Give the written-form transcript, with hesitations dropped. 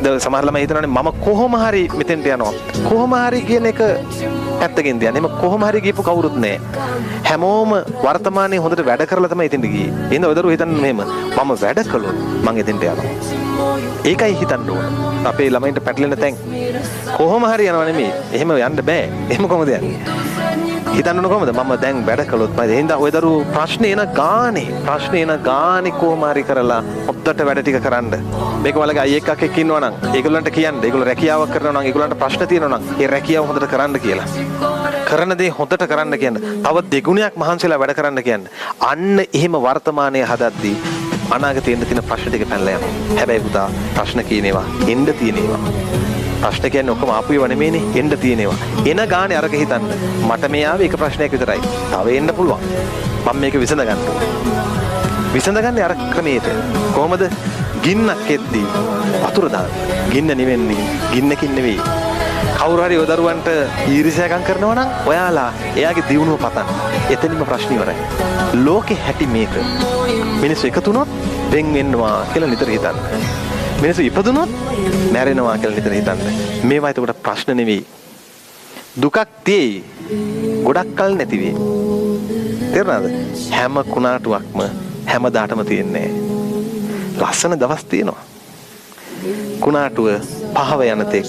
සමහර ළමයි හිතනවානේ මම කොහොම හරි මෙතෙන්ට යනවා. කොහොම හරි කියන එක පැත්තකින් තියන්නේ. එම කොහොම හරි ගියපු කවුරුත් නැහැ. හැමෝම වර්තමානයේ හොඳට වැඩ කරලා තමයි එතෙන්ට ගියේ. එහෙනම් ඔය දරුවෝ හිතන්නේ මෙහෙම මම වැඩ කළොත් මං එතෙන්ට යනවා. ඒකයි හිතන්න ඕන. අපේ ළමයින්ට පැටලෙන තැන් කොහොම හරි යනවා නෙමෙයි. එහෙම යන්න බෑ. එහෙම කොහොමද යන්නේ? හිතන්න ඕන කොහොමද? මම දැන් වැඩ කළොත් මම එහෙනම් ඔය දරුවෝ ප්‍රශ්නේ එන ගානේ කොහොම හරි කරලා හොද්දට වැඩ ටික කරන්න. මේක වලගේ අයියෙක් අක්කෙක් ඉන්නවා නම් ඒගොල්ලන්ට කියන්න. ඒගොල්ලෝ රැකියාවක් කරනවා නම් ඒගොල්ලන්ට ප්‍රශ්න තියෙනවා නම් ඒ රැකියාව හොඳට කරන්න කියලා. කරන දේ හොඳට කරන්න කියන්න. තව දෙගුණයක් මහන්සිලා වැඩ කරන්න කියන්න. අන්න එහෙම වර්තමානයේ හදද්දී අනාගතේ එන්න තියෙන ප්‍රශ්න ටික පැනලා යනවා. හැබැයි පුතා ප්‍රශ්න කියනේවා එන්න තියෙනේවා. ප්‍රශ්න කියන්නේ ඔක්කොම ආපු ඒවා නෙමෙයිනේ එන්න තියෙනේවා. එන ගානේ අරක හිතන්න. මට මේ ආවේ එක ප්‍රශ්නයක් විතරයි. තව එන්න පුළුවන්. මම මේක විසඳ ගන්න ඕනේ. විසඳගන්නේ අර ක්‍රමයට. කොහොමද? ගින්නක් එද්දී වතුර දාන්න. ගින්න නිවෙන්නේ ගින්නකින් නෙවෙයි. කවුරු හරි ඔය දරුවන්ට ඊර්ෂ්‍යාකම් කරනවා නම් ඔයාලා එයාගේ දියුණුව පතන්න. එතනින්ම ප්‍රශ්න ඉවරයි. ලෝකේ හැටි මේක. මිනිස්සු එකතු වුණොත් වෙන් වෙනවා කියලා නිතර හිතන්න. මිනිස්සු ඉපදුනොත් මැරෙනවා කියලා නිතර හිතන්න. මේවා එතකොට ප්‍රශ්න නෙවෙයි. දුකක් තියෙයි. ගොඩක් කල් නැති වෙයි. තේරුණාද? හැම කුණාටුවක්ම හැමදාටම තියෙන්නේ. ලස්සන දවස් තියෙනවා. කුණාටුව පහව යන තෙක්